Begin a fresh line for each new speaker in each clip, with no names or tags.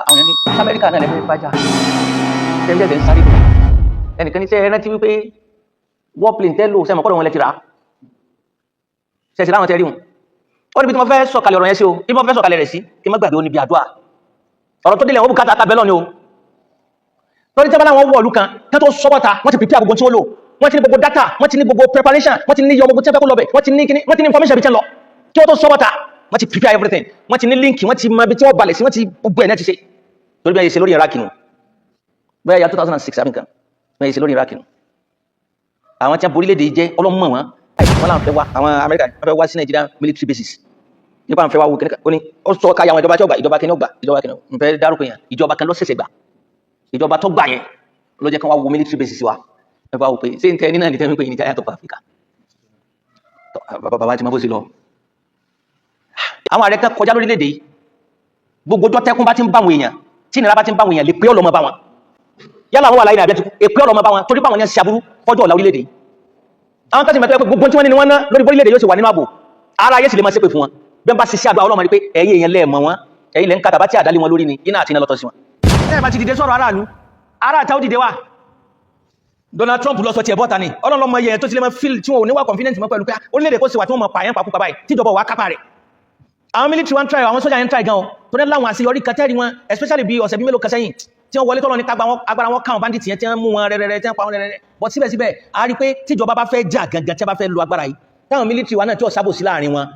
àwọn yẹn ní Amẹ́ríkà náà lẹ́fẹ̀ẹ́ bájà tẹ́lẹ̀ ń sáré lọ ẹnìkan ní sẹ́ ẹ rántí wípé warplane tẹ́ lò sẹ́mọ̀ kọ́dọ̀ wọn lẹ́ ti rà ṣẹ̀ṣẹ̀ láwọn tẹ́ rí wọn ó níbi tí wọ́n fẹ́ sọ̀kalẹ̀ ọ̀rọ̀ yẹn sí o bí wọ́n fẹ́ sọ̀kalẹ̀ rẹ̀ sí kí má gbàgbé ó níbi àdúrà ọ̀rọ̀ tó délẹ̀ wọ́n bùkátà kábẹ́lọ́ ni o lórí tẹ́bá láwọn wọ̀ọ̀lú kan tẹ́ tó sọ́bọ̀ta wọ́n ti prepare gbogbo tí wọ́n lò wọ́n ti ní gbogbo data wọ́n ti ní gbogbo preparation wọ́n ti ní yọ gbogbo tí wọ́n fẹ́ kó lọ bẹ̀ wọ́n ti ní kíní wọ́n ti ní information bí tẹ́ lọ kí wọ́n tó sọ́bọ̀ta wọ́n ti prepare everything wọ́n ti ní link wọ́n ti mọ ibi tí wọ́n balẹ̀ sí wọ́n ti gbogbo ẹ̀ náà ti ṣe lórí bí wọ́n ṣe lórí Iraq nù bẹ́ẹ̀ ya 2006 àbí nǹkan wọ́n ṣe lórí Iraq nù àwọn tí wọ́n borí léde jẹ́ ọlọ́mọ wọn wọ́n láwọn fẹ́ wá àwọn Amẹ́ríkà wọ́n fẹ́ wá sí Nigeria military bases nípa àwọn fẹ́ wá wo kíní ó ní ó sọ káyà àwọn ìjọba tí ó gbà ìjọba kíní ó gbà ìjọba kíní ń fẹ́ dárúkọ yẹn ìjọba kan ló ṣẹ̀ṣẹ̀ gbà ìjọba tó gbà yẹn ló jẹ́ kí wọ́n wo military bases wa ẹ bá wò pé ṣé n tẹ ní náà ní tẹ́ wípé ní Giant of Africa bàbá ti máa bó sí lọ. àwọn ààrẹ kan kọjá lórílẹ̀‐èdè yìí gbogbo ọjọ́ tẹ́kún bá ti ń bá àwọn èèyàn tí ìnira bá ti ń bá àwọn èèyàn lè pé ọlọ́mọ bá wọn yálà àwọn wà láyé nàbẹ́ èpè ọlọ́mọ bá wọn torí báwọn yẹn ń ṣàbúrú fọ́jọ́ ọ̀la orílẹ̀‐èdè yìí. àwọn kan sì mẹ́tọ́ pé gbogbo tí wọ́n ní ni wọ́n ná lórí orílẹ̀‐èdè yóò ṣe wà nínú ààbò ara ayé sì lè máa ṣépè fún wọn bẹ́ẹ̀ bá ṣiṣẹ́ àgbà ọlọ́mọ rí pé ẹ̀yin èèyàn lẹ́ẹ̀mọ wọn ẹ̀yin lẹ́ ń kàtàbá tí àdálé wọn lórí ni iná àti iná lọ́tọ̀ sí wọn. ẹ bá ti dìde sọ̀rọ̀ aráàlú ará àtàwọn dìde wà Donald Trump lọ sọ ti ẹ̀bọ́ta ni ọlọ́lọ́mọ yẹn tó ti lè máa fíl tí wọn ò ní wà confidence mọ́ pẹ̀lú pé orílẹ̀-èdè kó sì wà tí wọ́n mọ̀ pààyàn pàkúpà báyìí tíjọba wà kápá rẹ̀ àwọn military wọn try àwọn sójà yẹn try gan o tó ní láwọn àṣeyọrí kẹtẹ́rì wọn especially bí ọ̀sẹ̀ bí mélòó kan sẹ́yìn tí wọ́n wọlé tọ́lọ́ ní agbára wọn káwọn bandits yẹn tí wọ́n mú wọn rẹ̀rẹ̀rẹ̀ tí wọ́n pa wọn rẹ̀rẹ̀rẹ̀ but síbẹ̀síbẹ̀ a rí pé tíjọba bá fẹ́ jà gangan tí wọ́n bá fẹ́ lo agbára yìí táwọn military wa náà tí wọ́n sábò sí láàrin wọn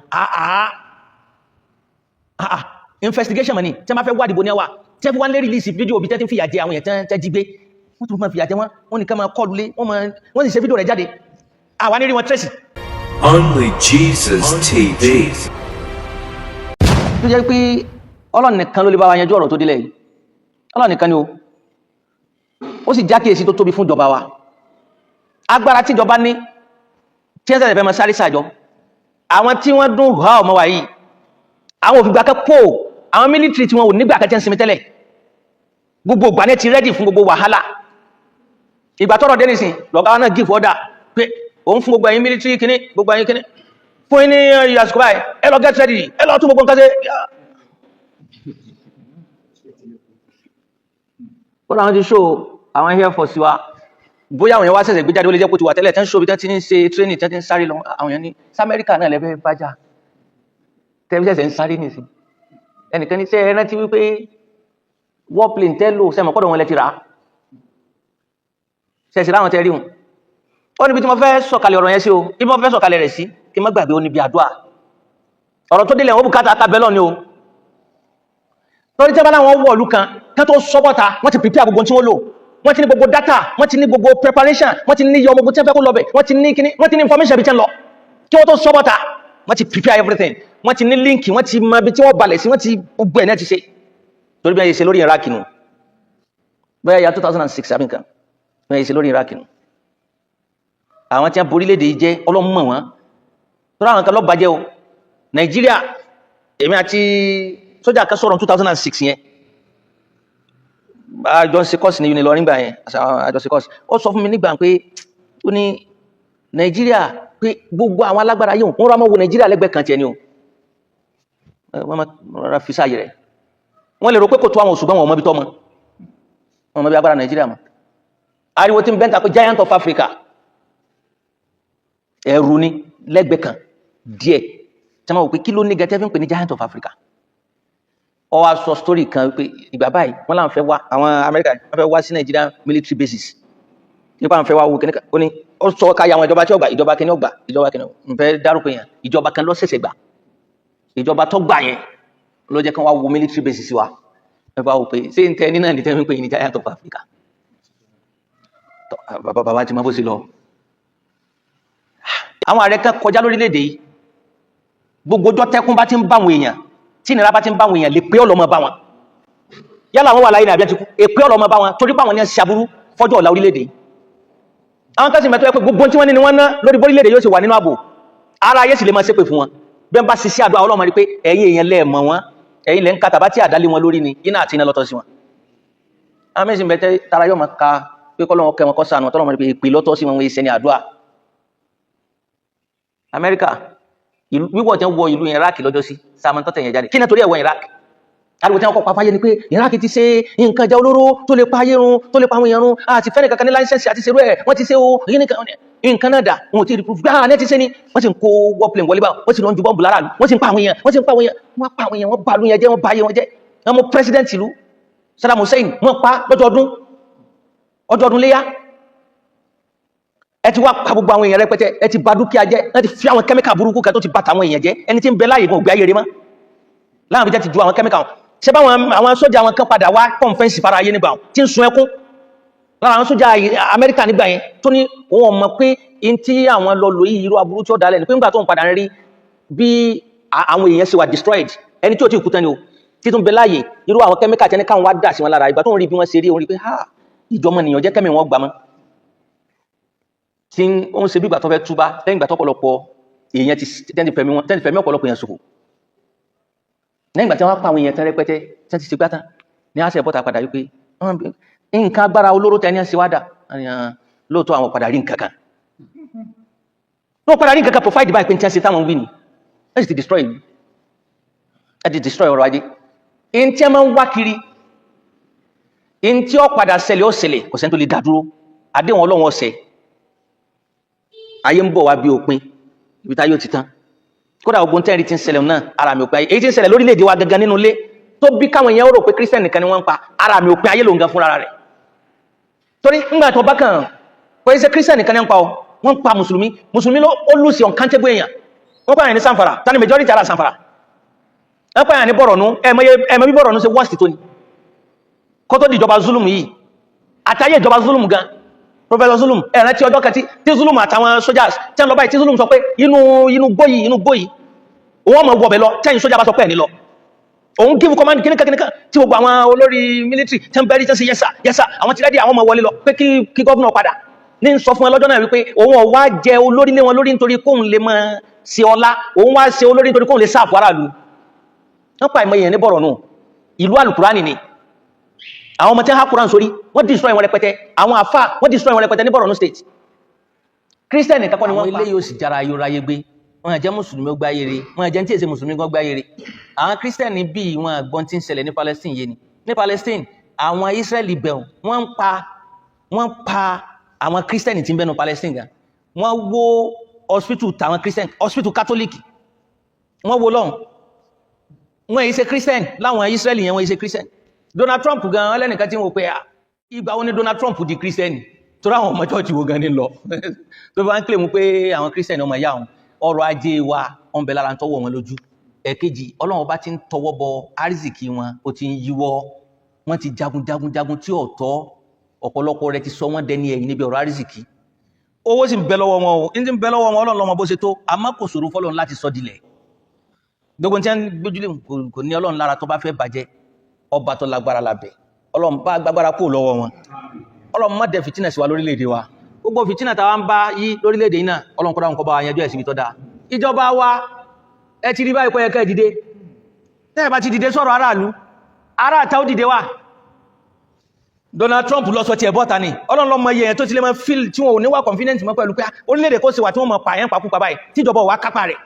investigation money tí wọ́n bá fẹ́ wádìí bo ní ẹwà tí wọ́n fi wá lé release fídíò bí tẹ́ ti ń fìyà jẹ àwọn yẹn tẹ́ jí gbé wọ́n tún máa fìyà jẹ wọ́n nìkan máa kọlù lé wọ́n sì ṣe fídíò rẹ̀ jáde àwa ní rí wọn tracy.
Only Jesus TV.
tó jẹ́ pé Ọlọ́run nìkan ló lè bá wa yanjú ọ̀rọ̀ tó délẹ̀ yìí Ọlọ́run nìkan ni ó sì jákèsí tó tóbi fún ìjọba wa agbára tí ìjọba ní tí ẹ̀ fẹ́ máa sáré sàjọ àwọn tí wọ́n dún ha ọmọ wa yìí àwọn òfìgbà kẹ́kọ̀ọ́ àwọn mílítírì tí wọ́n ò nígbà kẹ́kẹ́ ń sinmi tẹ́lẹ̀ gbogbo ìgbà náà ti rẹ́dì fún gbogbo wàhálà ìgbà tọ́rọ̀ dé nìsín lọ́gá náà give order pé òun fún gbogbo ẹ̀yin mílítírì kíní gbogbo ẹ̀yin kíní fún ní àsìkò báyìí ẹ lọ get ready ẹ lọ tún gbogbo nǹkan ṣe. ó láwọn ti show àwọn air force wa bóyá àwọn yẹn wá ṣẹ̀ṣẹ̀ gbé jáde ó lè jẹ́ kó ti wà tẹ́lẹ̀ tẹ́ ń show bí tẹ́ ti ń ṣe training tẹ́ ti ń sáré lọ àwọn yẹn ní Amẹ́ríkà náà lẹ́fẹ̀ẹ́ bájà tẹ́ ṣẹ̀ṣẹ̀ ń sáré nìsín ẹnìkan ní sẹ́ ẹ rántí wípé warplane tẹ́ lò sẹ́mọ̀ kọ́dọ̀ wọn lẹ́ ti rà ṣẹ̀ṣẹ̀ láwọn tẹ́ rí wọn ó níbi tí wọ́n fẹ́ sọ̀kalẹ̀ ọ̀rọ̀ yẹn sí o bí wọ́n fẹ́ sọ̀kalẹ̀ rẹ̀ sí kí má gbàgbé ó níbi àdúrà ọ̀rọ̀ tó délẹ̀ wọ́n bùkátà kábẹ́lọ́ ni o lórí tẹ́bá láwọn wọ̀ọ̀lú kan tẹ́ tó sọ́bọ̀ta wọ́n ti prepare gbogbo tí wọ́n lò wọ́n ti ní gbogbo data wọ́n ti ní gbogbo preparation wọ́n ti ní yọ gbogbo tí wọ́n fẹ́ kó lọ bẹ̀ wọ́n ti ní kíní wọ́n ti ní information bí tẹ́ lọ kí wọ́n tó sọ́bọ̀ta wọ́n ti prepare everything wọ́n ti ní link wọ́n ti mọ ibi tí wọ́n balẹ̀ sí wọ́n ti gbogbo ẹ̀ náà ti ṣe lórí bí wọ́n ṣe lórí Iraq nù bẹ́ẹ̀ ya 2006 àbí nǹkan wọ́n ṣe lórí Iraq nù àwọn tí wọ́n borí léde jẹ́ ọlọ́mọ wọn tó ráwọn kan lọ bàjẹ́ o Nàìjíríà èmi àti sójà kan sọ̀rọ̀ 2006 yẹn àjọṣe kọ́ọ̀sì ní Unilorin nígbà yẹn àjọṣe kọ́ọ̀sì ó sọ fún mi nígbà pé ó ní Nàìjíríà pé gbogbo àwọn alágbára yìí wọ́n rọ́ mọ́ wo Nàìjíríà lẹ́gbẹ̀ẹ́ kan tiẹ̀ ni o wọ́n máa fi sáàyè rẹ̀ wọ́n lè rò pé kò tó àwọn òṣùgbọ́n wọn mọ́ bí tọ́mọ wọn mọ́ bí agbára Nàìjíríà mọ́ ariwo tí ń bẹ́ńtà pé Giant of Africa ẹ̀rù ni lẹ́gbẹ̀ẹ́ kan díẹ̀ tí wọ́n wò pé kí ló ní gẹ́tẹ́ fi ń pè ní Giant of Africa ó wá sọ story kan pé ìgbà báyìí wọ́n láwọn fẹ́ wá àwọn Amẹ́ríkà wọ́n fẹ́ wá sí Nigeria military bases nípa àwọn fẹ́ wá wo kíní ó ní ó sọ káyà àwọn ìjọba tí ó gbà ìjọba kíní ó gbà ìjọba kíní ń fẹ́ dárúkọ yẹn ìjọba kan ló ṣẹ̀ṣẹ̀ gbà ìjọba tó gbà yẹn ló jẹ́ kí wọ́n wo military bases wa ẹ bá wò pé ṣé n tẹ ní náà ní tẹ́ ń pè ní Giant of Africa bàbá ti máa bó sí lọ. àwọn ààrẹ kan kọjá lórílẹ̀‐èdè yìí gbogbo ọjọ́ tẹ́kún bá ti ń bá àwọn èèyàn tí ìnira bá ti ń bá àwọn èèyàn lè pé ọlọ́mọ bá wọn yálà àwọn wà láyé nàbí èpè ọlọ́mọ bá wọn torí báwọn ní ṣàbúrú fọ́jọ́ ọ̀la orílẹ̀‐èdè yìí. àwọn kan sì mẹ́tọ́ pé gbogbo tí wọ́n ní ni wọ́n ná lórí bórílẹ̀‐èdè yóò ṣe wà nínú ààbò ara ayé sì lè máa ṣépè fún wọn bẹ́ẹ̀ bá ṣiṣẹ́ àdúrà ọlọ́mọ rí pé ẹ̀yin èèyàn lẹ́ẹ̀mọ wọn ẹ̀yin lẹ́ ń kàtàbá tí àdálé wọn lórí ni iná àti iná lọ́tọ̀ sí wọn. àwọn mẹ́sìn bẹ́ẹ̀ tara yóò máa ka pé kọ́lọ́wọ́ kẹ́ wọn kọ́ sànù tọ́lọ́mọ rí pé èpè lọ́tọ̀ sí wọn wọ́n ṣe ní àdúrà. Amẹ́ríkà wíwọ̀ tí wọ́n wọ ìlú Iraq lọ́jọ́ sí sàmọ́ tọ́tẹ̀ yẹn jáde kí ni torí ẹ̀wọ̀ Iraq ariwo tí wọ́n kọ́ pa fáyé ni pé Iraq ti ṣe nǹkan ìjà olóró tó lè pa ayé run tó lè pa àwọn èèyàn run àti fẹ́ni kankan ní láńsẹ̀sì àti ṣerú ẹ̀ wọ́n ti ṣe o nǹkan náà dà wọn ò tí ì rí proof gbáà ní ẹ ti ṣe ni wọ́n sì ń kó warplane wọlé bá wọ́n sì lọ ń ju bọ́ǹbù lára lù wọ́n sì ń pa àwọn èèyàn wọ́n pa àwọn èèyàn wọ́n bà lù yẹn jẹ́ wọ́n bà ayé wọn jẹ́ wọ́n mú president ìlú Saddam Hussein wọ́n pa lọ́jọ́ ọdún léyà ẹ ti wá pa gbogbo àwọn èèyàn rẹpẹtẹ ẹ ti bà dúkìá jẹ́ ẹ ti fi àwọn kẹ́míkà burúkú kan tó ti bà tàwọn èèyàn jẹ́ ẹni tí ń bẹ láàyè gan ògbé ayé rẹ mọ́ láwọn bí jẹ́ ti ju àwọn kẹ́míkà wọn ṣe bá àwọn sójà wọn kan padà wá kọ́nfẹ́ǹsì fara ayé nígbà wọn tí ń sun ẹkún lára àwọn sójà Amẹ́ríkà nígbà yẹn tó ní wọn mọ̀ pé in tí àwọn lọ lò yìí irú aburú tí ó dálẹ̀ ní pé nígbà tó ń padà rí bí àwọn èèyàn ṣe wà destroyed ẹni tí ó ti kú tán ni o tí tó ń bẹ láàyè irú àwọn kẹ́míkà tẹ́ni káwọn wá dà sí wọn lára ìgbà tó ń rí bí wọ́n ṣe rí orí pé ha ìjọmọ nìyàn jẹ́ kẹ́mì wọn gbà mọ́ tí ó ń ṣe bí ìgbà tó fẹ́ túbá lẹ́yìn ìgbà tó ọ̀pọ̀lọpọ̀ èèyàn ti fẹ̀mí ọ̀pọ̀lọpọ̀ èèyàn ṣòfò lẹ́yìn ìgbà tí wọ́n pa àwọn èèyàn tán rẹpẹtẹ tí wọ́n ti ṣe gbátán ní àṣẹ bọ́ta padà wípé nǹkan agbára olóró tẹ́ni ṣe wádà lóòótọ́ àwọn padà rí nǹkan kan wọ́n padà rí nǹkan kan provide by pé tí wọ́n ṣe táwọn wí ni ẹ ti destroy ọrọ̀ ajé in tí a máa ń wá kiri in tí ó padà ṣẹlẹ̀ ó ṣẹlẹ̀ kò sẹ́ni tó lè dá dúró àdéhùn Ọlọ́run ọ̀sẹ̀ ayé ń bọ̀ wá bí òpin ibi tá yóò ti tán kódà ogun tẹ́rì tí ń ṣẹlẹ̀ náà ara mi òpin ayé èyí tí ń ṣẹlẹ̀ lórílẹ̀-èdè wa gangan nínú ilé tó bí káwọn èèyàn rò pé Christian nìkan ni wọ́n ń pa ara mi òpin ayé ló ń gan fúnra rẹ̀ torí ńgbà tó bá kàn kò ṣe Christian nìkan ni wọ́n pa ọ wọ́n ń pa mùsùlùmí ló ó lùsì uncountable èèyàn wọ́n pààyàn ní Zamfara tani majority ara Zamfara wọ́n pààyàn ní Borno ẹ̀mọ́ bí Borno ṣe worst tó ni kó tó di ìjọba zulum yìí àtàyè ìjọba zulum gan Professor Zulum ẹ̀rẹ́ tí ọjọ́ kẹtí tí Zulum àtàwọn soldiers tí wọ́n lọ báyìí tí Zulum sọ pé inú gbóyìí òun ọmọ wọ̀bẹ̀ lọ tẹ́yìn sójà bá sọ pé ẹ̀ ní lọ òun give command kíníkan tí gbogbo àwọn olórí military tí ń bẹ́rí tí ń ṣe yẹ́sà àwọn ti rẹ́dí àwọn ọmọ wọlé lọ pé kí gọ́ọ̀nà padà ní sọ fún ẹ lọ́jọ́ náà wípé òun ọ̀wá jẹ olórí lé wọn lórí nítorí kóun lè máa ṣe ọlá òun wá ṣe olórí nítorí kóun lè sáàfù aráàlú wọ́n pa ìmọ̀ èèyàn ní Borno ìlú Al-Qur'ani ni àwọn ọmọ tí wọ́n há Quran sórí wọ́n destroy wọn rẹpẹtẹ àwọn àfà wọ́n destroy wọn rẹpẹtẹ ní Borno state Christian nìkan kọ́ ni wọ́n pa ilé yóò sì jára yóò ráyé gbé wọ́n jẹ́ mùsùlùmí ó gbá yere wọ́n jẹ́ tí èsè mùsùlùmí gan gbá yere àwọn Christian bí wọn gbọ́n tí ń ṣẹlẹ̀ ní Palestine yé ni ní Palestine àwọn Israeli bẹ̀rù wọ́n pa àwọn Christian tí ń bẹnu Palestine gan wọ́n wó hospital tàwọn Christian hospital Catholic wọ́n wó lọ́hùn wọ́n yìí ṣe Christian láwọn Israeli yẹn wọ́n yìí ṣe Christian Donald Trump gan ọlẹ́nìkan tí wọ́n pé ìgbà wo ni Donald Trump di Christian tó ráwọn ọmọ church wo gan ní lọ tó bá ń kílè mú pé àwọn Christian ọmọ ìyá wọn ọrọ̀ ajé wa ọ̀n bẹ lára ń tọwọ́ wọn lójú ẹ̀kejì Ọlọ́run bá ti ń tọwọ́ bọ arizikì wọn ó ti ń yíwọ́ wọ́n ti jagun tí ọ̀tọ̀ ọ̀pọ̀lọpọ̀ rẹ̀ ti sọ wọ́n dẹni ẹ̀yìn níbi ọ̀rọ̀ arizikì owó sì ń bẹ lọ́wọ́ wọn o ní ti ń bẹ lọ́wọ́ wọn Ọlọ́run lọ́mọ bó ṣe tó àmọ́ kò ṣòro fọ́lọ́run láti sọ dilẹ̀ gbogbo tí wọ́n gbójúlé kò ní Ọlọ́run lára tó bá fẹ́ bàjẹ́ ọba tó lágbára lábẹ́ Ọlọ́run bá gbágbára kó lọ́wọ́ wọn Ọlọ́run má dẹ fìtínà sí wa lórílẹ̀-èdè wa gbogbo fìtínà tàwa ń bá yí lórílẹ̀-èdè yìí náà Ọlọ́run kọ́dá nǹkan bá wa yanjú ẹ̀ síbi tó dáa ìjọba wa ẹ ti rí báyìí kọ́ yẹ kẹ́ dìde tẹ́ẹ̀ bá ti dìde sọ̀rọ̀ aráàlú aráàta ó dìde wà Donald Trump lọ sọ ti ẹ̀ bọ́ta ni Ọlọ́run lọ́mọ iye yẹn tó ti lè máa feel tí wọn ò ní wà confidence mọ́ pẹ̀lú pé orílẹ̀-èdè kó sì wà tí wọ́n mọ̀ pààyàn pàkúpà báyìí tíjọba wà kápá rẹ̀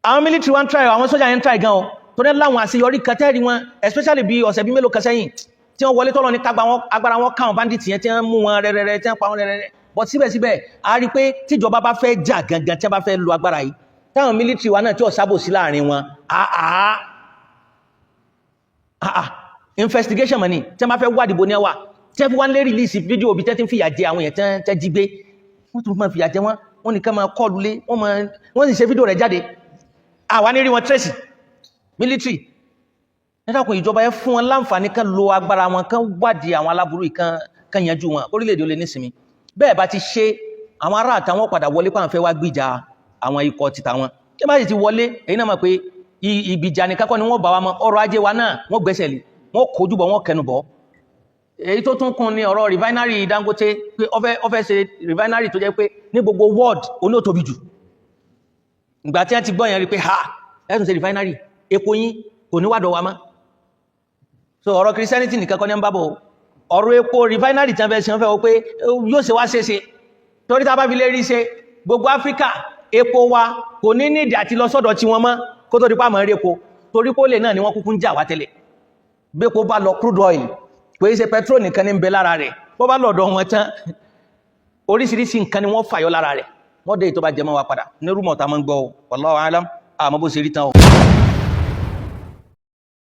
àwọn military wọn try àwọn sójà yẹn try gan o tó ní láwọn àṣeyọrí kẹtẹ́rì wọn especially bí ọ̀sẹ̀ bí mélòó kan sẹ́yìn tí wọ́n wọlé tọ́lọ ní agbára wọn káwọn bandit yẹn tí wọ́n mú wọn rẹ̀rẹ̀rẹ̀ tí wọ́n pa wọn rẹ̀rẹ̀rẹ̀ but síbẹ̀síbẹ̀ a rí pé tíjọba bá fẹ́ jà gangan tí wọ́n bá fẹ́ lo agbára yìí táwọn military wa náà tí ò sábò sí láàrin wọn investigation money tí wọ́n bá fẹ́ wádìí bo ní ẹwà tí wọ́n fi wọ́n lé release fídíò bí tẹ́tí ń fìyà jẹ àwọn èèyàn tẹ́ jí gbé wọ́n tún máa fìyà jẹ wọ́n nìkan máa kọlù lé wọ́n sì ṣe fídíò rẹ̀ jáde àwa ní rí wọn tracy military ẹ̀dàkùn ìjọba ẹ fún wọn láǹfààní kan lo agbára wọn kan wádìí àwọn aláburú kan yanjú wọn orílẹ̀-èdè olè nísìmí bẹ́ẹ̀ bá ti ṣe àwọn ará àtàwọn padà wọlé pàwọn fẹ́ wá gbìjà àwọn ikọ̀ títà wọn kí bá sì ti wọlé èyí náà mọ̀ pé ìbìjà nìkan kọ́ ni wọ́n bá wa mọ́ ọrọ̀ ajé wa náà wọ́n gbẹ́sẹ̀ lé wọ́n kojú bọ̀ wọ́n kẹnu bọ̀ èyí tó tún kún ní ọ̀rọ̀ refinery Dangote pé ó fẹ́ ṣe refinery tó jẹ́ pé ní gbogbo world oní ó tóbi jù ìgbà tí wọ́n ti gbọ́ yẹn rí pé ẹ̀sùn ṣe refinery epo yín kò ní wádọ̀ wa mọ́ so ọ̀rọ̀ Christianity nìkan kọ́ ní ń bábọ̀ ọ̀rọ̀ epo refinery tí wọ́n fẹ́ ṣe wọ́n fẹ́ wọ́n pé yóò ṣe wá ṣeéṣe torí tá a bá fi lè rí ṣe gbogbo Áfíríkà epo wa kò ní nídìí àti lọ sọ́dọ̀ tí wọ́n mọ́ kó tó di pa mọ́ rí epo torí pé ó lè náà ni wọ́n kúkú ń jà wá tẹ́lẹ̀ bí kò bá lọ crude oil kò í ṣe petrol nìkan ní ń bẹ lára rẹ̀ bó bá lọ́dọ̀ wọn tán oríṣiríṣi nǹkan ni wọ́n fàyọ lára rẹ̀ wọ́n dé ìtọ́ bá jẹmọ́ wa padà ní rúmọ̀ tá máa ń gbọ́ wallahu alam àmọ́ bó ṣe rí tán o.